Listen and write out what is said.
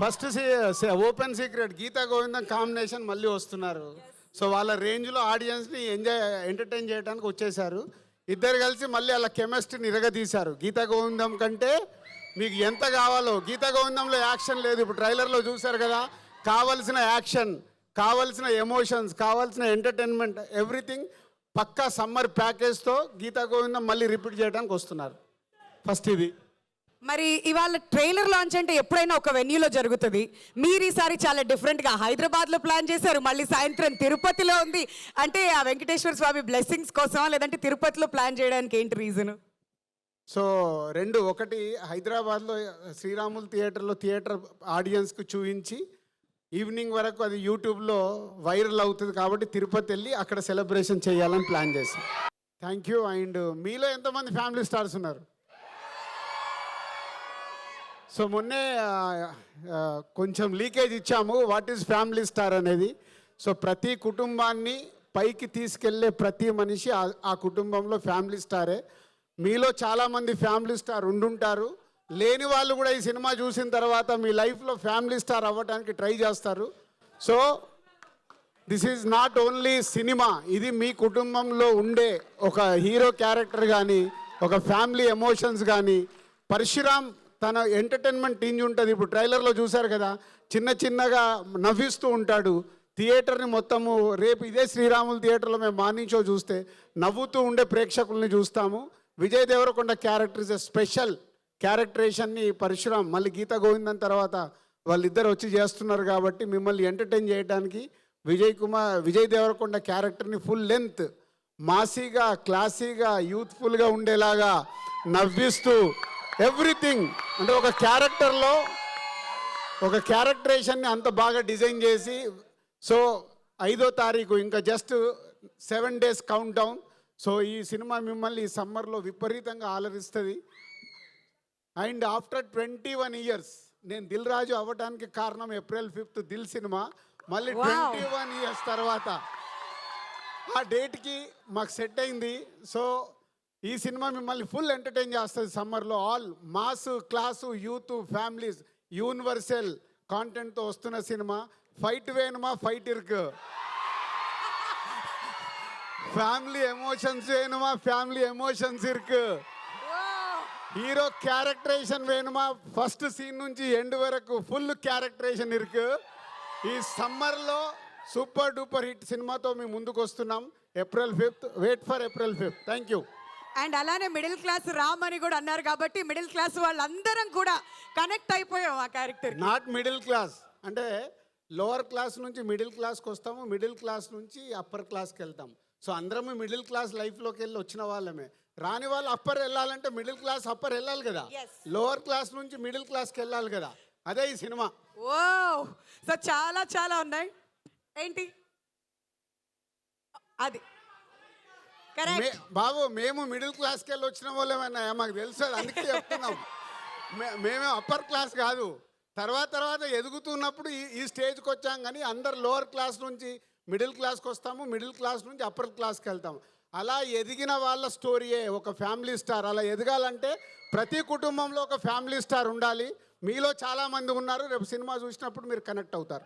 First open secret Gita గోవిందం combination మళ్ళీ వస్తున్నారు. So వాళ్ళ రేంజ్లో ఆడియన్స్ని ఎంటర్టైన్ చేయడానికి వచ్చేసారు. ఇద్దరు కలిసి మళ్ళీ వాళ్ళ కెమిస్ట్రీని ఇరగదీశారు. గీతా గోవిందం కంటే మీకు ఎంత కావాలో, గీతా గోవిందంలో యాక్షన్ లేదు. ఇప్పుడు ట్రైలర్లో చూశారు కదా, కావలసిన యాక్షన్, కావలసిన ఎమోషన్స్, కావాల్సిన ఎంటర్టైన్మెంట్, ఎవ్రీథింగ్ పక్కా సమ్మర్ ప్యాకేజ్తో గీతా గోవిందం మళ్ళీ రిపీట్ చేయడానికి వస్తున్నారు. ఫస్ట్ ఇది. మరి ఇవాళ ట్రైలర్ లాంచ్ అంటే ఎప్పుడైనా ఒక వెన్యూలో జరుగుతుంది. మీరు ఈసారి చాలా డిఫరెంట్గా హైదరాబాద్లో ప్లాన్ చేశారు, మళ్ళీ సాయంత్రం తిరుపతిలో ఉంది. అంటే ఆ వెంకటేశ్వర స్వామి బ్లెస్సింగ్స్ కోసం, లేదంటే తిరుపతిలో ప్లాన్ చేయడానికి ఏంటి రీజను? సో రెండు, ఒకటి హైదరాబాద్లో శ్రీరాములు థియేటర్ ఆడియన్స్కి చూపించి ఈవినింగ్ వరకు అది యూట్యూబ్లో వైరల్ అవుతుంది కాబట్టి తిరుపతి వెళ్ళి అక్కడ సెలబ్రేషన్ చేయాలని ప్లాన్ చేశాం. Thank you. అండ్ మీలో ఎంతమంది ఫ్యామిలీ స్టార్స్ ఉన్నారు? సో మొన్నే కొంచెం లీకేజ్ ఇచ్చాము, వాట్ ఈజ్ ఫ్యామిలీ స్టార్ అనేది. సో ప్రతి కుటుంబాన్ని పైకి తీసుకెళ్లే ప్రతి మనిషి ఆ కుటుంబంలో ఫ్యామిలీ స్టారే. మీలో చాలామంది ఫ్యామిలీ స్టార్ ఉండుంటారు. లేని వాళ్ళు కూడా ఈ సినిమా చూసిన తర్వాత మీ లైఫ్లో ఫ్యామిలీ స్టార్ అవ్వడానికి ట్రై చేస్తారు. So this is not only cinema, ఇది మీ కుటుంబంలో ఉండే ఒక హీరో క్యారెక్టర్ కానీ, ఒక ఫ్యామిలీ ఎమోషన్స్ కానీ. పరశురామ్ తన ఎంటర్టైన్మెంట్ టీంజ్ ఉంటుంది. ఇప్పుడు ట్రైలర్లో చూశారు కదా, చిన్నగా నవ్విస్తూ ఉంటాడు థియేటర్ని మొత్తము. రేపు ఇదే శ్రీరాములు థియేటర్లో మేము మార్నింగ్ షో చూస్తే నవ్వుతూ ఉండే ప్రేక్షకుల్ని చూస్తాము. Vijay Devarakonda character is a special క్యారెక్టరేషన్ని పరశురామ్ మళ్ళీ గీతా గోవిందం తర్వాత వాళ్ళిద్దరు వచ్చి చేస్తున్నారు కాబట్టి మిమ్మల్ని ఎంటర్టైన్ చేయడానికి విజయ్ దేవరకొండ క్యారెక్టర్ని ఫుల్ లెంత్ మాసీగా, క్లాసీగా, యూత్ఫుల్గా ఉండేలాగా నవ్విస్తూ ఎవ్రీథింగ్, అంటే ఒక క్యారెక్టర్లో ఒక క్యారెక్టరేషన్ని అంత బాగా డిజైన్ చేసి. సో 5వ తారీఖు ఇంకా just 7 days count down. So ఈ సినిమా మిమ్మల్ని ఈ సమ్మర్లో విపరీతంగా ఆలరిస్తుంది. అండ్ ఆఫ్టర్ 21 years నేను దిల్ రాజు అవ్వడానికి కారణం April 5th దిల్ సినిమా. మళ్ళీ 21 years తర్వాత ఆ డేట్కి మాకు సెట్ అయింది. సో ఈ సినిమా మిమ్మల్ని ఫుల్ ఎంటర్టైన్ చేస్తుంది సమ్మర్లో. All mass, class, youth, families, universal కాంటెంట్తో వస్తున్న సినిమా. ఫైట్ వేணுమా, ఫైట్ ఇరుకు, ఫ్యామిలీ ఎమోషన్స్ వేணுమా, ఫ్యామిలీ ఎమోషన్స్ ఇరుకు, హీరో క్యారెక్టరేషన్ వేணுమా, ఫస్ట్ సీన్ నుంచి ఎండ్ వరకు ఫుల్ క్యారెక్టరేషన్ ఇరుకు. ఈ సమ్మర్లో సూపర్ డూపర్ హిట్ సినిమాతో మేము ముందుకు వస్తున్నాం. April 5th, wait for April 5th. Thank you. And అలానే మిడిల్ క్లాస్ రామ్ అని కూడా అన్నారు కాబట్టి మిడిల్ క్లాస్ వాళ్ళందరం కూడా కనెక్ట్ అయిపోయాం ఆ క్యారెక్టర్. నాట్ మిడిల్ క్లాస్ అంటే లోవర్ క్లాస్ నుంచి మిడిల్ క్లాస్కి వస్తాము, మిడిల్ క్లాస్ నుంచి అప్పర్ క్లాస్కి వెళ్తాం. సో అందరము మిడిల్ క్లాస్ లైఫ్లోకి వెళ్ళి వచ్చిన వాళ్ళమే. రాని వాళ్ళు అప్పర్ వెళ్ళాలంటే మిడిల్ క్లాస్ అప్పర్ వెళ్ళాలి కదా, లోవర్ క్లాస్ నుంచి మిడిల్ క్లాస్కి వెళ్ళాలి కదా. అదే ఈ సినిమా. ఓ సో చాలా ఉన్నాయి. ఏంటి అది బాబు, మేము మిడిల్ క్లాస్కి వెళ్ళి వచ్చిన వాళ్ళేమన్నా మాకు తెలుసు, అందుకే చెప్తున్నాం. మేమే అప్పర్ క్లాస్ కాదు. తర్వాత ఎదుగుతున్నప్పుడు ఈ స్టేజ్కి వచ్చాం. కానీ అందరు లోవర్ క్లాస్ నుంచి మిడిల్ క్లాస్కి వస్తాము, మిడిల్ క్లాస్ నుంచి అప్పర్ క్లాస్కి వెళ్తాము. అలా ఎదిగిన వాళ్ళ స్టోరీయే ఒక ఫ్యామిలీ స్టార్. అలా ఎదగాలంటే ప్రతి కుటుంబంలో ఒక ఫ్యామిలీ స్టార్ ఉండాలి. మీలో చాలామంది ఉన్నారు. రేపు సినిమా చూసినప్పుడు మీరు కనెక్ట్ అవుతారు.